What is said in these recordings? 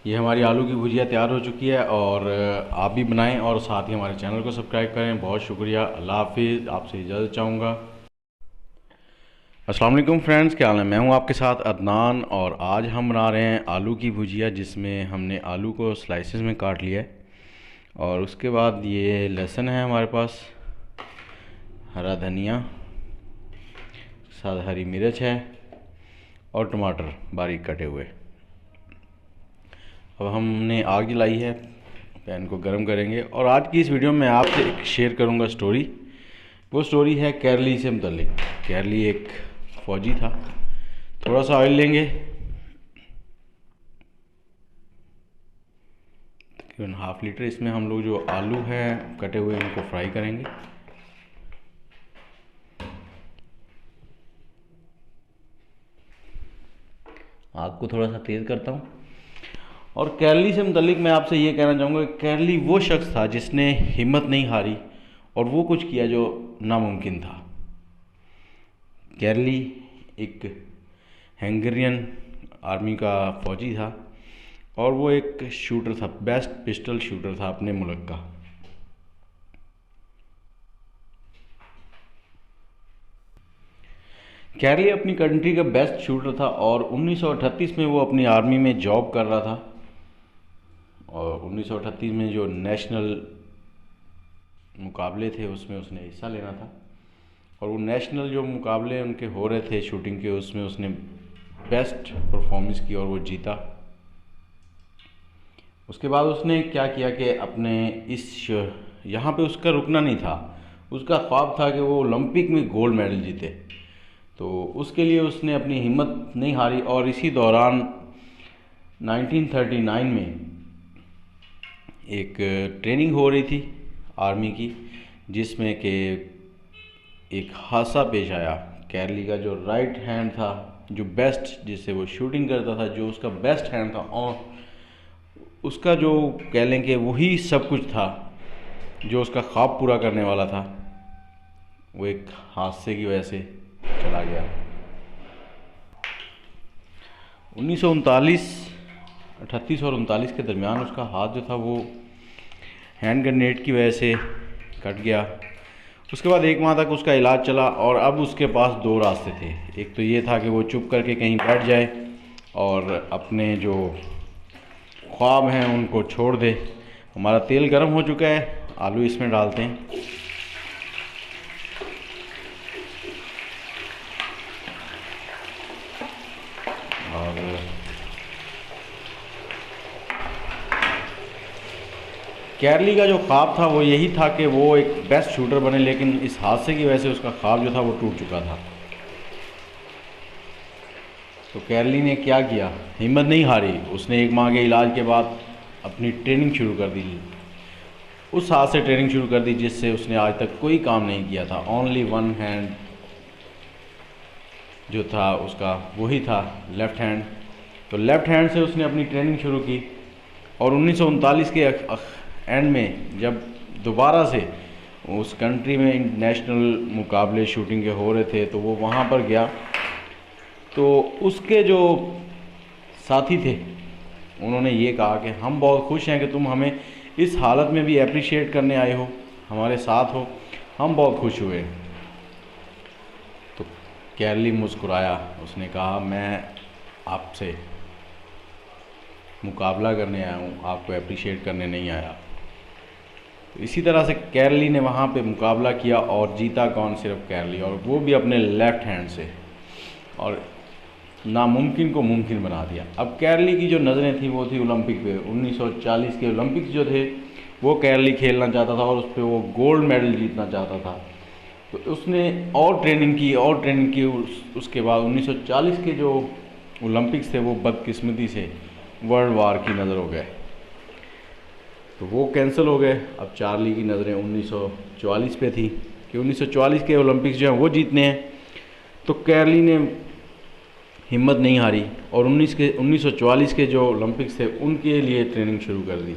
ये हमारी आलू की भुजिया तैयार हो चुकी है और आप भी बनाएं और साथ ही हमारे चैनल को सब्सक्राइब करें। बहुत शुक्रिया। अल्लाह हाफिज़। आपसे इजाज़त चाहूँगा। अस्सलाम वालेकुम फ्रेंड्स, क्या हाल है। मैं हूँ आपके साथ अदनान और आज हम बना रहे हैं आलू की भुजिया, जिसमें हमने आलू को स्लाइसेस में काट लिया है और उसके बाद ये लहसुन है हमारे पास, हरा धनिया, साथ हरी मिर्च है और टमाटर बारीक कटे हुए। अब हमने आग जलाई है, पैन को गर्म करेंगे और आज की इस वीडियो में आपसे एक शेयर करूंगा स्टोरी। वो स्टोरी है कैरली से मुतल्लिक। कैरली एक फ़ौजी था। थोड़ा सा ऑयल लेंगे, तकरीबन हाफ लीटर। इसमें हम लोग जो आलू हैं कटे हुए उनको फ्राई करेंगे। आग को थोड़ा सा तेज़ करता हूँ। और कैरली से मुतल्लिक मैं आपसे ये कहना चाहूँगा कि कैरली वो शख्स था जिसने हिम्मत नहीं हारी और वो कुछ किया जो नामुमकिन था। कैरली एक हंगेरियन आर्मी का फ़ौजी था और वो एक शूटर था, बेस्ट पिस्टल शूटर था अपने मुल्क का। कैरली अपनी कंट्री का बेस्ट शूटर था और 1938 में वो अपनी आर्मी में जॉब कर रहा था और 1938 में जो नेशनल मुकाबले थे उसमें उसने हिस्सा लेना था और वो नेशनल जो मुकाबले उनके हो रहे थे शूटिंग के, उसमें उसने बेस्ट परफॉर्मेंस की और वो जीता। उसके बाद उसने क्या किया कि अपने यहाँ पे उसका रुकना नहीं था। उसका ख्वाब था कि वो ओलंपिक में गोल्ड मेडल जीते, तो उसके लिए उसने अपनी हिम्मत नहीं हारी। और इसी दौरान 1939 में एक ट्रेनिंग हो रही थी आर्मी की, जिसमें कि एक हादसा पेश आया। कैरली का जो राइट हैंड था, जो बेस्ट जिससे वो शूटिंग करता था, जो उसका बेस्ट हैंड था और उसका जो कह लें कि वही सब कुछ था जो उसका ख्वाब पूरा करने वाला था, वो एक हादसे की वजह से चला गया। 1939 38 और 39 के दरमियान उसका हाथ जो था वो हैंड ग्रेनेड की वजह से कट गया। उसके बाद 1 माह तक उसका इलाज चला और अब उसके पास 2 रास्ते थे। एक तो ये था कि वो चुप करके कहीं बैठ जाए और अपने जो ख्वाब हैं उनको छोड़ दे। हमारा तेल गर्म हो चुका है, आलू इसमें डालते हैं। और कैरली का जो ख्वाब था वो यही था कि वो एक बेस्ट शूटर बने, लेकिन इस हादसे की वजह से उसका ख्वाब जो था वो टूट चुका था। तो कैरली ने क्या किया, हिम्मत नहीं हारी। उसने 1 माह के इलाज के बाद अपनी ट्रेनिंग शुरू कर दी। उस हाथ से ट्रेनिंग शुरू कर दी जिससे उसने आज तक कोई काम नहीं किया था। ओनली 1 हैंड जो था उसका वही था, लेफ़्ट हैंड। तो लेफ़्ट हैंड से उसने अपनी ट्रेनिंग शुरू की और 1939 के एंड में जब दोबारा से उस कंट्री में इंटरनेशनल मुकाबले शूटिंग के हो रहे थे तो वो वहाँ पर गया। तो उसके जो साथी थे उन्होंने ये कहा कि हम बहुत खुश हैं कि तुम हमें इस हालत में भी अप्रिशिएट करने आए हो, हमारे साथ हो, हम बहुत खुश हुए। तो कैरली मुस्कुराया। उसने कहा मैं आपसे मुकाबला करने आया हूँ, आपको अप्रिशिएट करने नहीं आया। तो इसी तरह से कैरली ने वहाँ पे मुकाबला किया और जीता कौन, सिर्फ कैरली, और वो भी अपने लेफ़्ट हैंड से, और नामुमकिन को मुमकिन बना दिया। अब कैरली की जो नज़रें थी वो थी ओलंपिक पे। 1940 के ओलंपिक्स जो थे वो कैरली खेलना चाहता था और उस पर वो गोल्ड मेडल जीतना चाहता था। तो उसने और ट्रेनिंग की उसके बाद 1940 के जो ओलंपिक्स थे वो बदकिस्मती से वर्ल्ड वार की नज़र हो गए, तो वो कैंसिल हो गए। अब चार्ली की नज़रें 1944 पे थी कि 1944 के ओलंपिक्स जो हैं वो जीतने हैं। तो कैरली ने हिम्मत नहीं हारी और 1940 के जो ओलंपिक्स थे उनके लिए ट्रेनिंग शुरू कर दी।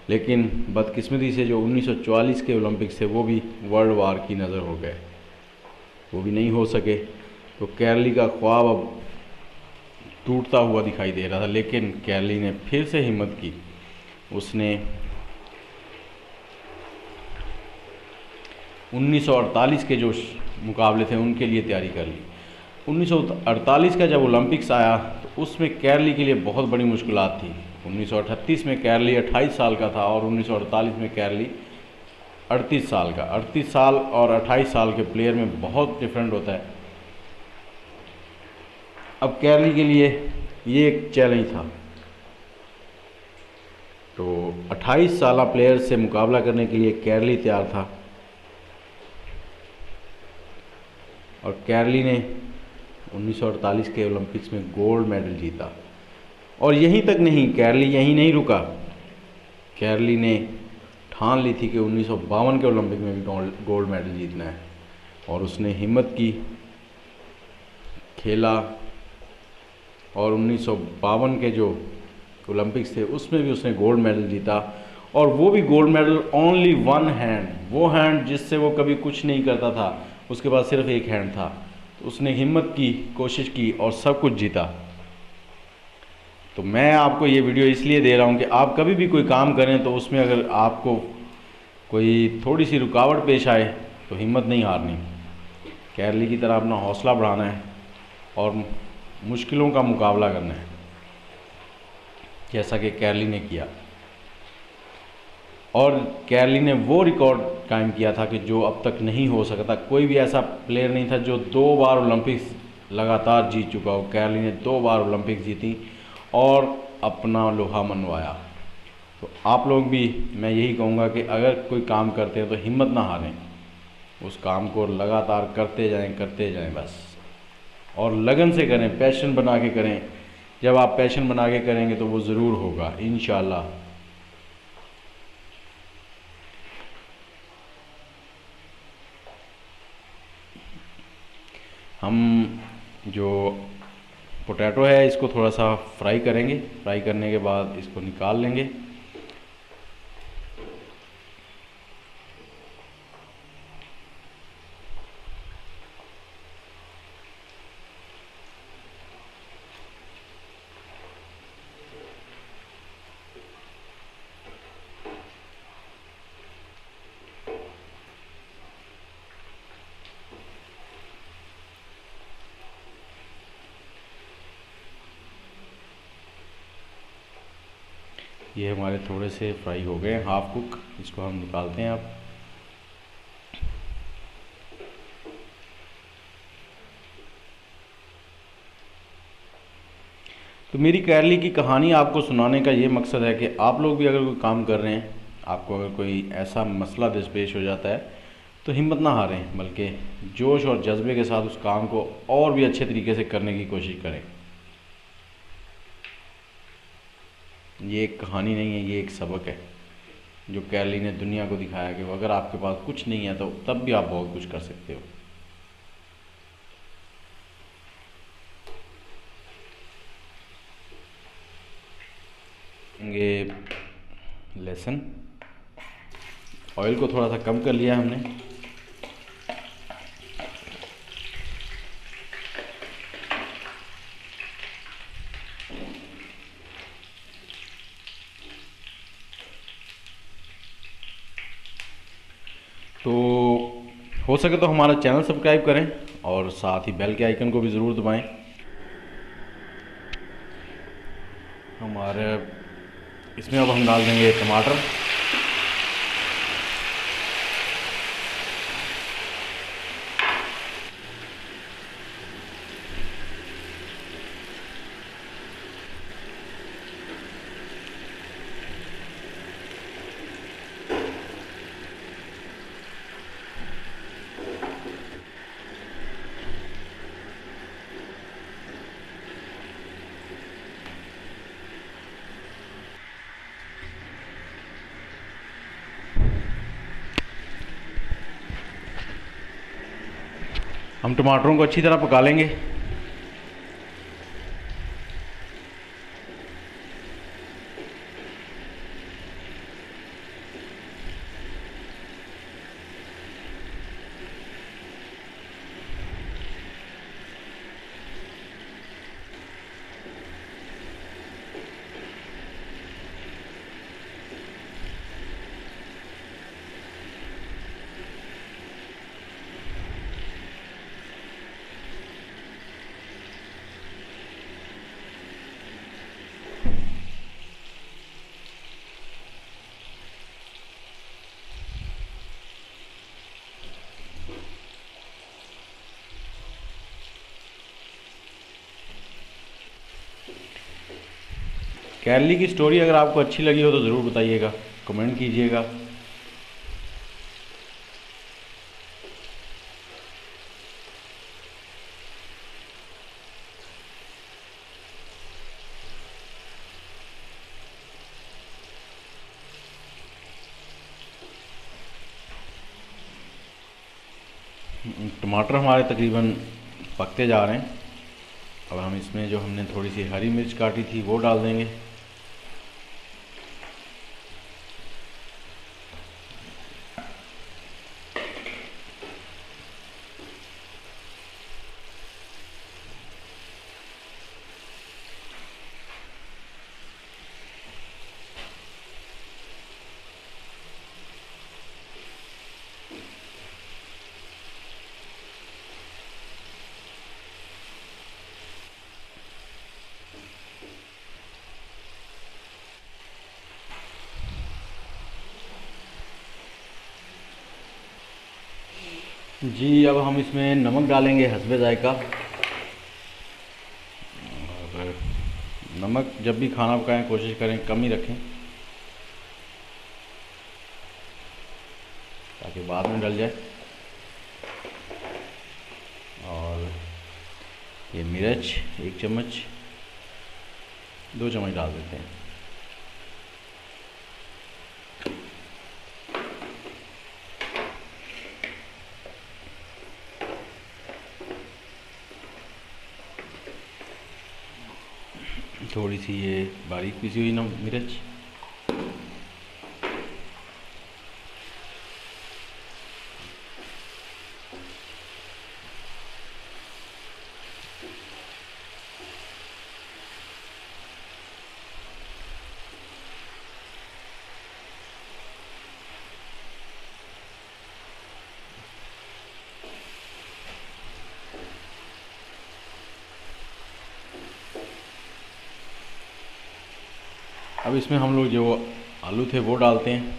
लेकिन बदकिस्मती से जो 1944 के ओलंपिक्स थे वो भी वर्ल्ड वार की नज़र हो गए, वो भी नहीं हो सके। तो कैरली का ख्वाब अब टूटता हुआ दिखाई दे रहा था, लेकिन कैरली ने फिर से हिम्मत की। उसने 1948 के जो मुकाबले थे उनके लिए तैयारी कर ली। 1948 का जब ओलंपिक्स आया तो उसमें कैरली के लिए बहुत बड़ी मुश्किलात थी। 1938 में कैरली 28 साल का था और 1948 में कैरली 38 साल का। 38 साल और 28 साल के प्लेयर में बहुत डिफरेंट होता है। अब कैरली के लिए ये एक चैलेंज था, तो 28 साल प्लेयर से मुकाबला करने के लिए कैरली तैयार था और कैरली ने 1948 के ओलंपिक्स में गोल्ड मेडल जीता। और यहीं तक नहीं, कैरली यहीं नहीं रुका। कैरली ने ठान ली थी कि 1952 के ओलंपिक में भी गोल्ड मेडल जीतना है और उसने हिम्मत की, खेला और 1952 के जो ओलंपिक्स थे उसमें भी उसने गोल्ड मेडल जीता। और वो भी gold medal only one hand, वो हैंड जिससे वो कभी कुछ नहीं करता था, उसके पास सिर्फ एक हैंड था। तो उसने हिम्मत की, कोशिश की और सब कुछ जीता। तो मैं आपको ये वीडियो इसलिए दे रहा हूँ कि आप कभी भी कोई काम करें तो उसमें अगर आपको कोई थोड़ी सी रुकावट पेश आए तो हिम्मत नहीं हारनी, कैरली की तरह अपना हौसला बढ़ाना है और मुश्किलों का मुकाबला करना है, जैसा कि कैरली ने किया। और कैरली ने वो रिकॉर्ड कायम किया था कि जो अब तक नहीं हो सकता। कोई भी ऐसा प्लेयर नहीं था जो 2 बार ओलंपिक्स लगातार जीत चुका हो। कैरली ने 2 बार ओलंपिक्स जीती और अपना लोहा मनवाया। तो आप लोग भी, मैं यही कहूँगा कि अगर कोई काम करते हैं तो हिम्मत ना हारें, उस काम को लगातार करते जाएं बस, और लगन से करें, पैशन बना के करें। जब आप पैशन बना के करेंगे तो वो ज़रूर होगा इंशाल्लाह। हम जो पोटैटो है इसको थोड़ा सा फ्राई करेंगे। फ्राई करने के बाद इसको निकाल लेंगे। ये हमारे थोड़े से फ्राई हो गए, हाफ कुक। इसको हम निकालते हैं अब। तो मेरी कैरली की कहानी आपको सुनाने का ये मकसद है कि आप लोग भी अगर कोई काम कर रहे हैं, आपको अगर कोई ऐसा मसला दरपेश हो जाता है तो हिम्मत ना हारें, बल्कि जोश और जज्बे के साथ उस काम को और भी अच्छे तरीके से करने की कोशिश करें। ये एक कहानी नहीं है, ये एक सबक है जो कैरली ने दुनिया को दिखाया कि अगर आपके पास कुछ नहीं है तो तब भी आप बहुत कुछ कर सकते हो। ये लहसुन, ऑयल को थोड़ा सा कम कर लिया हमने। तो हो सके तो हमारा चैनल सब्सक्राइब करें और साथ ही बेल के आइकन को भी ज़रूर दबाएं। हमारे इसमें अब हम डाल देंगे टमाटर। हम टमाटरों को अच्छी तरह पका लेंगे। कैरली की स्टोरी अगर आपको अच्छी लगी हो तो ज़रूर बताइएगा, कमेंट कीजिएगा। टमाटर हमारे तकरीबन पकते जा रहे हैं। अब हम इसमें जो हमने थोड़ी सी हरी मिर्च काटी थी वो डाल देंगे। जी अब हम इसमें नमक डालेंगे हस्बे जायका। और नमक जब भी खाना पकाएं कोशिश करें कम ही रखें ताकि बाद में डल जाए। और ये मिर्च 1 चम्मच, 2 चम्मच डाल देते हैं। थोड़ी सी ये बारीक पिसी हुई मिर्च। अब इसमें हम लोग जो आलू थे वो डालते हैं।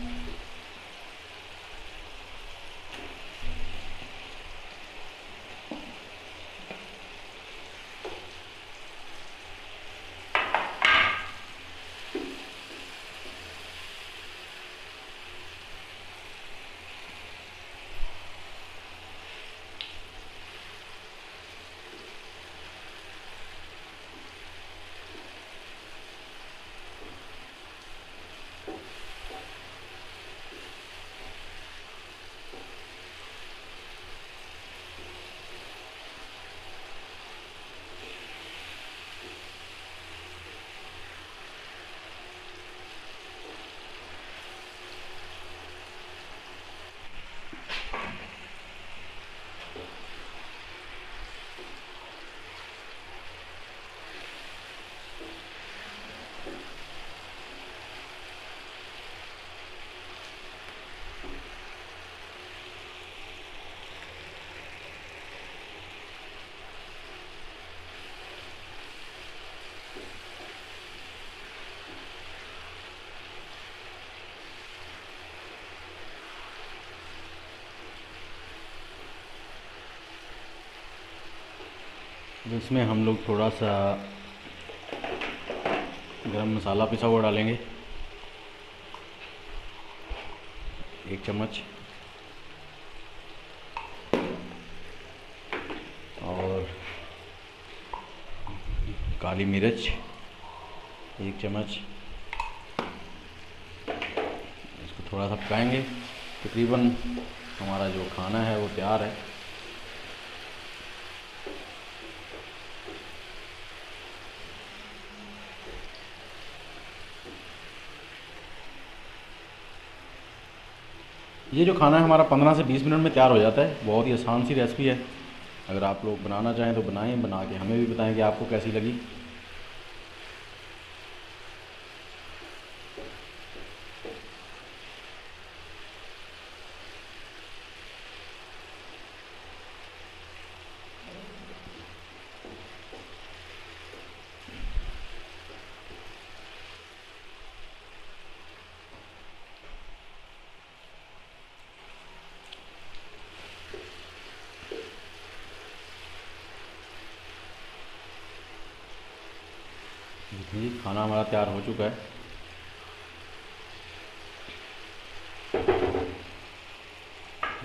इसमें हम लोग थोड़ा सा गरम मसाला पिसा हुआ डालेंगे, 1 चम्मच। और काली मिर्च 1 चम्मच। इसको थोड़ा सा पकाएंगे। तकरीबन हमारा जो खाना है वो तैयार है। ये जो खाना है हमारा 15 से 20 मिनट में तैयार हो जाता है। बहुत ही आसान सी रेसिपी है। अगर आप लोग बनाना चाहें तो बनाएं, बना के हमें भी बताएं कि आपको कैसी लगी। जी खाना हमारा तैयार हो चुका है।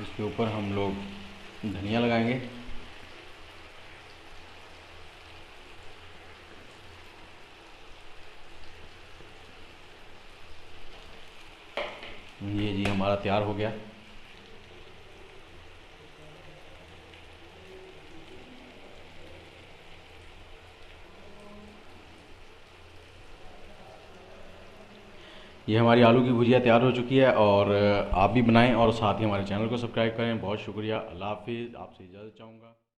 इसके ऊपर हम लोग धनिया लगाएंगे। ये जी हमारा तैयार हो गया। ये हमारी आलू की भुजिया तैयार हो चुकी है और आप भी बनाएं और साथ ही हमारे चैनल को सब्सक्राइब करें। बहुत शुक्रिया। अल्लाह हाफिज़। आपसे इजाज़त चाहूँगा।